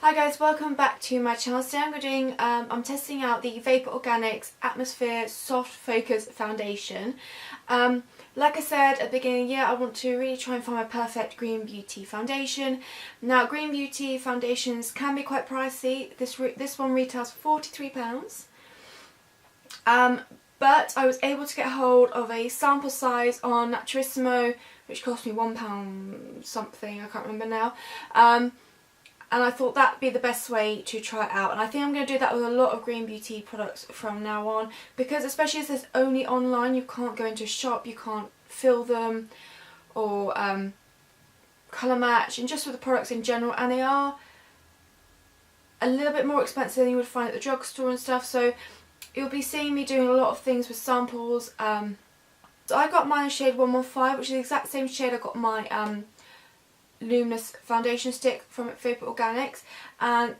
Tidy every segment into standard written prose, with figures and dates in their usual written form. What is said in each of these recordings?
Hi guys, welcome back to my channel. Today I'm testing out the Vapour Organics Atmosphere Soft Focus Foundation. Like I said at the beginning of the year, I want to really try and find my perfect green beauty foundation. Now, green beauty foundations can be quite pricey. This one retails for £43. But I was able to get hold of a sample size on Naturisimo, which cost me £1 something, I can't remember now. And I thought that'd be the best way to try it out, and I think I'm going to do that with a lot of green beauty products from now on, because especially as it's only online, you can't go into a shop, you can't fill them or colour match, and just with the products in general, and they are a little bit more expensive than you would find at the drugstore and stuff, so you'll be seeing me doing a lot of things with samples. So I got mine in shade 115, which is the exact same shade I got my luminous foundation stick from Vapour Organics, and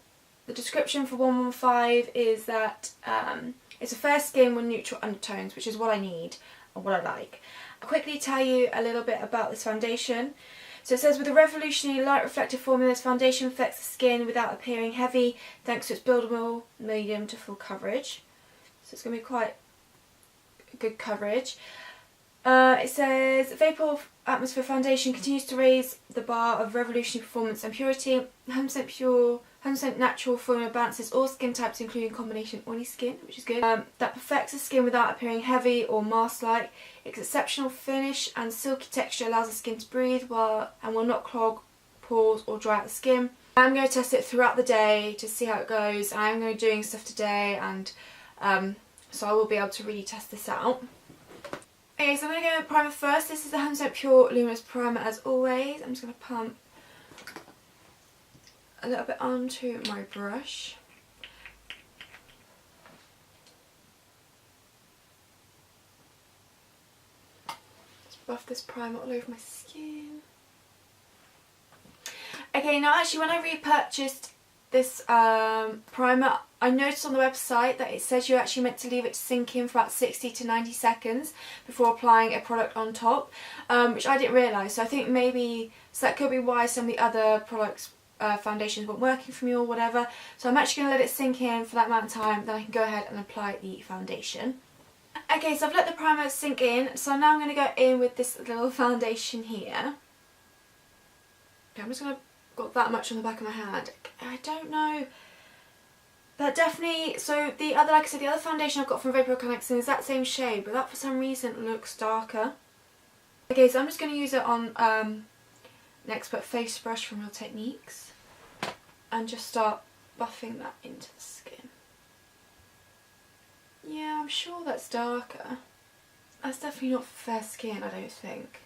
the description for 115 is that it's a fair skin with neutral undertones, which is what I need and what I like. I'll quickly tell you a little bit about this foundation. So it says, with a revolutionary light reflective formula, this foundation affects the skin without appearing heavy thanks to its buildable medium to full coverage. So it's going to be quite good coverage. It says, Vapour Atmosphere Foundation continues to raise the bar of revolutionary performance and purity. 100% pure, 100% natural formula balances all skin types, including combination oily skin, which is good. That perfects the skin without appearing heavy or mask-like. Its exceptional finish and silky texture allows the skin to breathe and will not clog pores or dry out the skin. I'm going to test it throughout the day to see how it goes. I'm going to be doing stuff today, and so I will be able to really test this out. Okay, so I'm going to go with primer first. This is the 100% Pure Luminous Primer as always. I'm just going to pump a little bit onto my brush. Just buff this primer all over my skin. Okay, now actually when I repurchased this primer, I noticed on the website that it says you're actually meant to leave it to sink in for about 60 to 90 seconds before applying a product on top, which I didn't realise. So I think maybe, so that could be why some of the other products, foundations weren't working for me or whatever. So I'm actually going to let it sink in for that amount of time, then I can go ahead and apply the foundation. Okay, so I've let the primer sink in, so now I'm going to go in with this little foundation here. Okay, I'm just going to got that much on the back of my hand. I don't know. That definitely, so the other, like I said, the other foundation I've got from Vapour Organics is that same shade, but that for some reason looks darker. Okay, so I'm just going to use it on an expert face brush from Real Techniques and just start buffing that into the skin. Yeah, I'm sure that's darker. That's definitely not for fair skin, I don't think.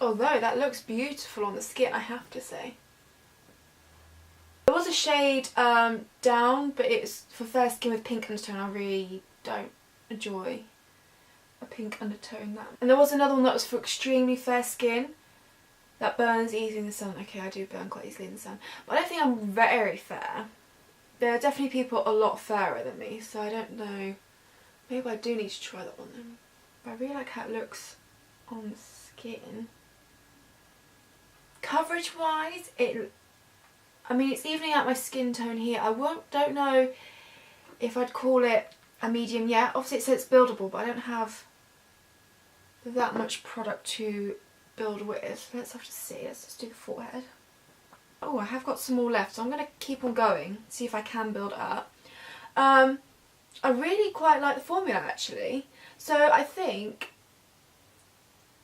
Although that looks beautiful on the skin, I have to say. There was a shade down, but it's for fair skin with pink undertone. I really don't enjoy a pink undertone. And there was another one that was for extremely fair skin that burns easily in the sun. Okay, I do burn quite easily in the sun, but I don't think I'm very fair. There are definitely people a lot fairer than me, so I don't know. Maybe I do need to try that one then. But I really like how it looks on the skin. Coverage wise, I mean, it's evening out my skin tone here. Don't know if I'd call it a medium yet. Obviously it says it's buildable, but I don't have that much product to build with. Let's have to see. Let's just do the forehead. Oh, I have got some more left, so I'm going to keep on going, see if I can build up. I really quite like the formula actually, so I think,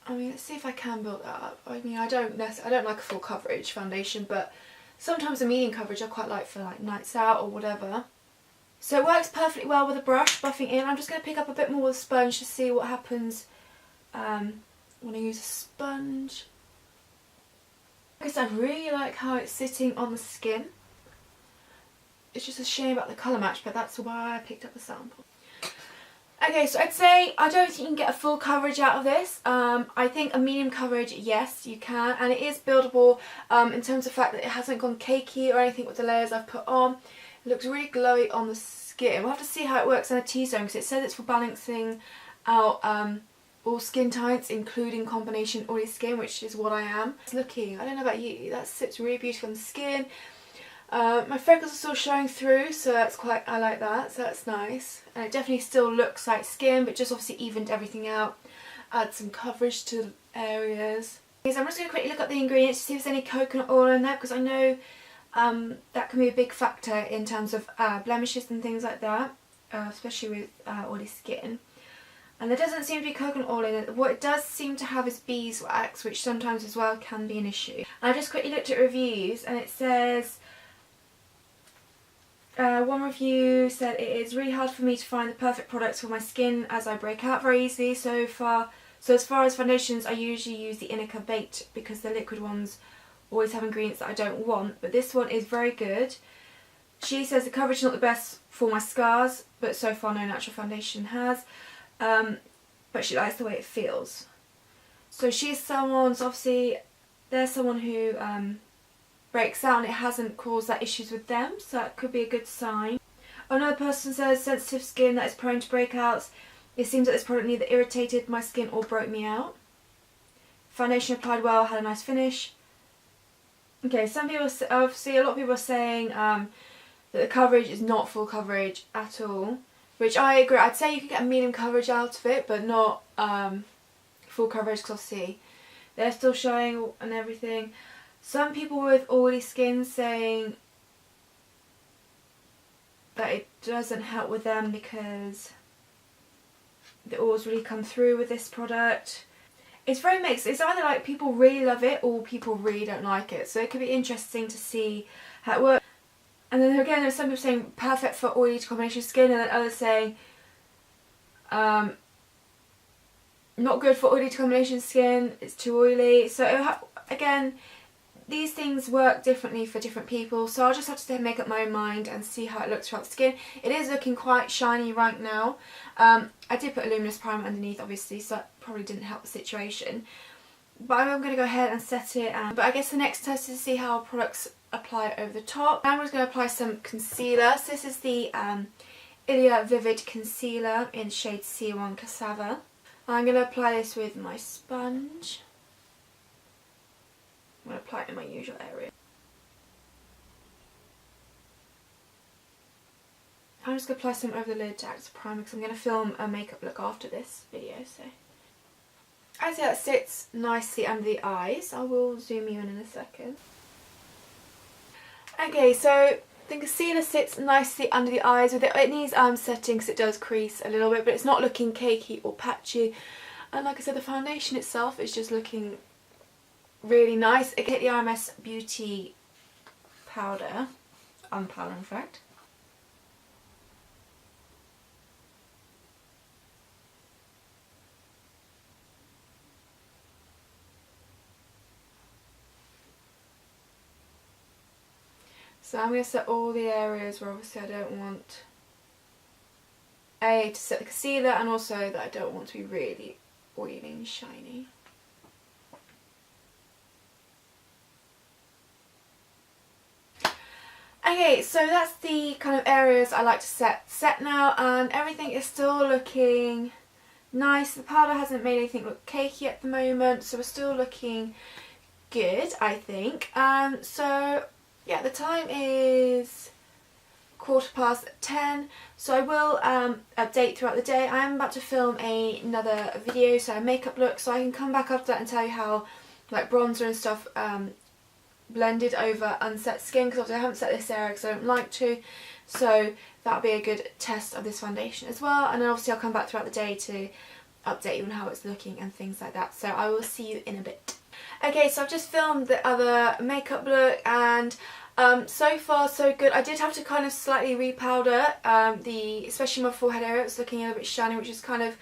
let's see if I can build that up. I mean, I don't like a full coverage foundation, but sometimes a medium coverage I quite like for like nights out or whatever. So it works perfectly well with a brush, buffing in. I'm just going to pick up a bit more with a sponge to see what happens when I use a sponge. Because I really like how it's sitting on the skin. It's just a shame about the colour match, but that's why I picked up a sample. Okay, so I'd say I don't think you can get a full coverage out of this. I think a medium coverage, yes, you can, and it is buildable in terms of the fact that it hasn't gone cakey or anything with the layers I've put on. It looks really glowy on the skin. We'll have to see how it works in a T-zone because it says it's for balancing out all skin types, including combination oily skin, which is what I am. It's looking, I don't know about you, that sits really beautiful on the skin. My freckles are still showing through, so that's quite, I like that, so that's nice. And it definitely still looks like skin, but just obviously evened everything out. Add some coverage to areas. So I'm just going to quickly look at the ingredients to see if there's any coconut oil in there, because I know that can be a big factor in terms of blemishes and things like that, especially with oily skin. And there doesn't seem to be coconut oil in it. What it does seem to have is beeswax, which sometimes as well can be an issue. And I just quickly looked at reviews, and it says, one review said, it is really hard for me to find the perfect products for my skin as I break out very easily so as far as foundations, I usually use the Inica Baked because the liquid ones always have ingredients that I don't want, but this one is very good. She says the coverage is not the best for my scars, but so far no natural foundation has, but she likes the way it feels. So she's someone, so obviously there's someone who breaks out and it hasn't caused that issues with them, so that could be a good sign. Another person says sensitive skin that is prone to breakouts. It seems that this product neither irritated my skin or broke me out. Foundation applied well, had a nice finish. Okay, some people, obviously a lot of people are saying that the coverage is not full coverage at all, which I agree. I'd say you could get a medium coverage out of it, but not full coverage, because obviously they're still showing and everything. Some people with oily skin saying that it doesn't help with them because the oils really come through with this product. It's very mixed. It's either like people really love it or people really don't like it. So it could be interesting to see how it works. And then again, there's some people saying perfect for oily to combination skin, and then others saying not good for oily to combination skin, it's too oily. So again, these things work differently for different people, so I'll just have to make up my own mind and see how it looks throughout the skin. It is looking quite shiny right now. I did put a luminous primer underneath obviously, so that probably didn't help the situation. But I'm going to go ahead and set it, but I guess the next test is to see how products apply over the top. I'm just going to apply some concealer. So this is the Ilia Vivid Concealer in shade C1 Cassava. I'm going to apply this with my sponge. I'm going to apply it in my usual area. I'm just going to apply some over the lid to act as a primer because I'm going to film a makeup look after this video. So, as that sits nicely under the eyes, I will zoom you in a second. Okay, so the concealer sits nicely under the eyes. With it needs setting because it does crease a little bit, but it's not looking cakey or patchy. And like I said, the foundation itself is just looking really nice. I get the RMS Beauty powder, powder in fact. So I'm going to set all the areas where obviously I don't want to set the concealer, and also that I don't want to be really oily and shiny. Okay, so that's the kind of areas I like to set now, and everything is still looking nice. The powder hasn't made anything look cakey at the moment, so we're still looking good, I think. So yeah, the time is 10:15, so I will update throughout the day. I am about to film another video, so a makeup look, so I can come back after that and tell you how like bronzer and stuff blended over unset skin, because obviously I haven't set this area because I don't like to, so that'll be a good test of this foundation as well. And then obviously I'll come back throughout the day to update you on how it's looking and things like that, so I will see you in a bit. Okay, so I've just filmed the other makeup look, and so far so good. I did have to kind of slightly repowder especially my forehead area. It's looking a little bit shiny, which is kind of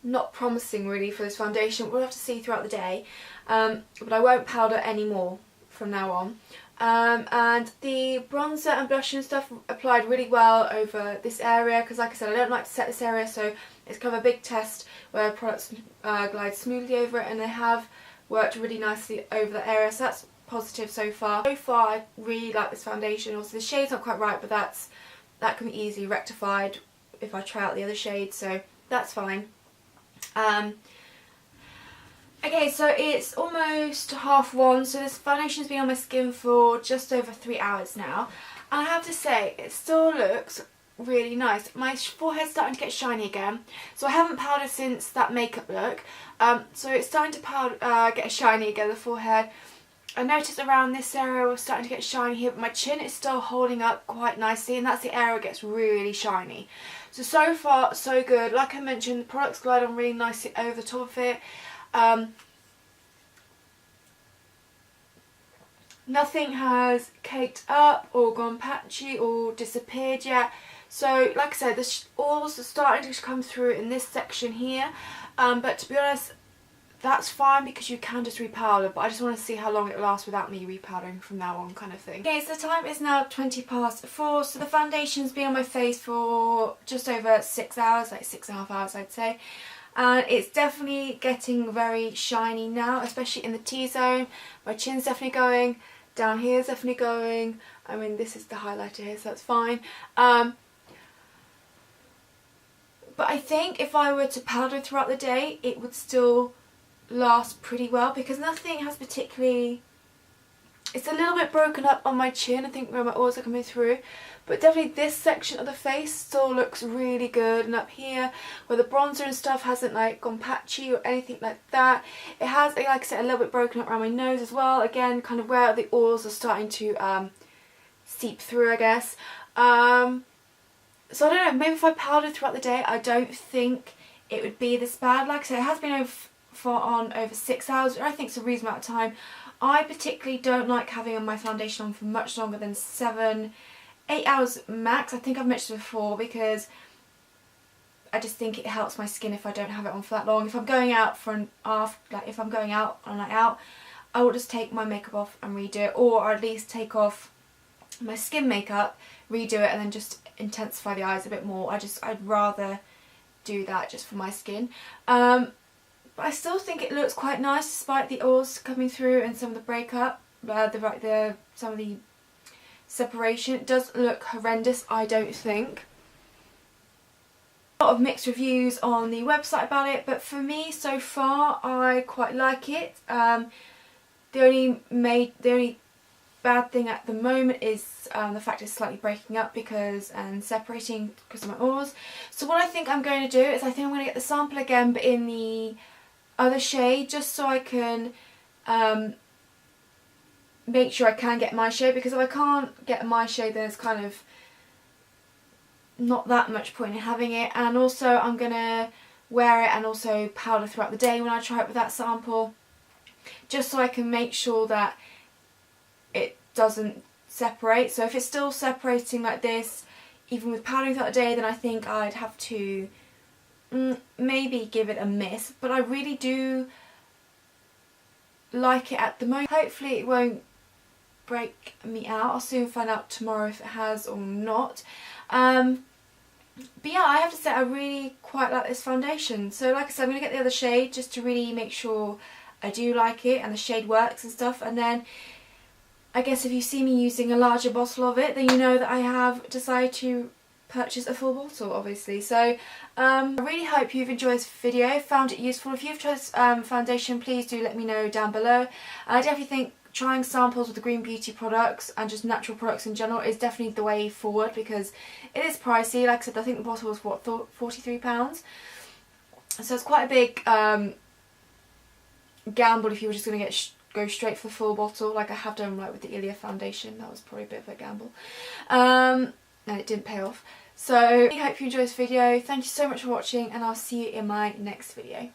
not promising really for this foundation. We'll have to see throughout the day, but I won't powder anymore from now on. And the bronzer and blush and stuff applied really well over this area, because like I said, I don't like to set this area, so it's kind of a big test where products glide smoothly over it, and they have worked really nicely over the area, so that's positive so far. So far I really like this foundation. Also the shade's not quite right, but that can be easily rectified if I try out the other shades, so that's fine. Okay, so it's almost 1:30, so this foundation's been on my skin for just over 3 hours now. And I have to say, it still looks really nice. My forehead's starting to get shiny again, so I haven't powdered since that makeup look. So it's starting to get shiny again, the forehead. I noticed around this area was starting to get shiny here, but my chin is still holding up quite nicely, and that's the area that gets really shiny. So far, so good. Like I mentioned, the products glide on really nicely over the top of it. Nothing has caked up or gone patchy or disappeared yet. So like I said, the oils are starting to come through in this section here, but to be honest, that's fine because you can just repowder, but I just want to see how long it lasts without me repowdering from now on, kind of thing. Okay, so the time is now 4:20, so the foundation's been on my face for just over 6 hours, like 6.5 hours I'd say. And it's definitely getting very shiny now, especially in the T-zone. My chin's definitely going, down here is definitely going. I mean, this is the highlighter here, so that's fine. But I think if I were to powder throughout the day, it would still last pretty well because nothing has particularly... It's a little bit broken up on my chin, I think, where my oils are coming through. But definitely this section of the face still looks really good. And up here, where the bronzer and stuff hasn't like gone patchy or anything like that. It has, like I said, a little bit broken up around my nose as well. Again, kind of where the oils are starting to seep through, I guess. So I don't know, maybe if I powdered throughout the day, I don't think it would be this bad. Like I said, it has been over 6 hours, which I think is a reasonable amount of time. I particularly don't like having my foundation on for much longer than 7-8 hours max. I think I've mentioned before, because I just think it helps my skin if I don't have it on for that long. If I'm going out if I'm going out on a night out, I will just take my makeup off and redo it, or at least take off my skin makeup, redo it, and then just intensify the eyes a bit more. I'd rather do that just for my skin. But I still think it looks quite nice despite the oils coming through and some of the breakup, some of the separation. It doesn't look horrendous, I don't think. A lot of mixed reviews on the website about it, but for me so far I quite like it. The only bad thing at the moment is the fact it's slightly breaking up and separating because of my oils. So what I think I'm going to do is I think I'm going to get the sample again, but in the other shade, just so I can make sure I can get my shade, because if I can't get my shade then it's kind of not that much point in having it. And also I'm going to wear it and also powder throughout the day when I try it with that sample, just so I can make sure that it doesn't separate. So if it's still separating like this even with powdering throughout the day, then I think I'd have to maybe give it a miss. But I really do like it at the moment. Hopefully it won't break me out. I'll soon find out tomorrow if it has or not. But yeah, I have to say I really quite like this foundation. So like I said, I'm going to get the other shade just to really make sure I do like it and the shade works and stuff. And then I guess if you see me using a larger bottle of it, then you know that I have decided to purchase a full bottle, obviously. So I really hope you've enjoyed this video, found it useful. If you've tried this foundation, please do let me know down below. I definitely think trying samples with the Green Beauty products and just natural products in general is definitely the way forward, because it is pricey. Like I said, I think the bottle was what, £43? So it's quite a big gamble if you were just going to go straight for the full bottle, like I have done with the Ilia foundation. That was probably a bit of a gamble, and it didn't pay off. So I hope you enjoyed this video. Thank you so much for watching, and I'll see you in my next video.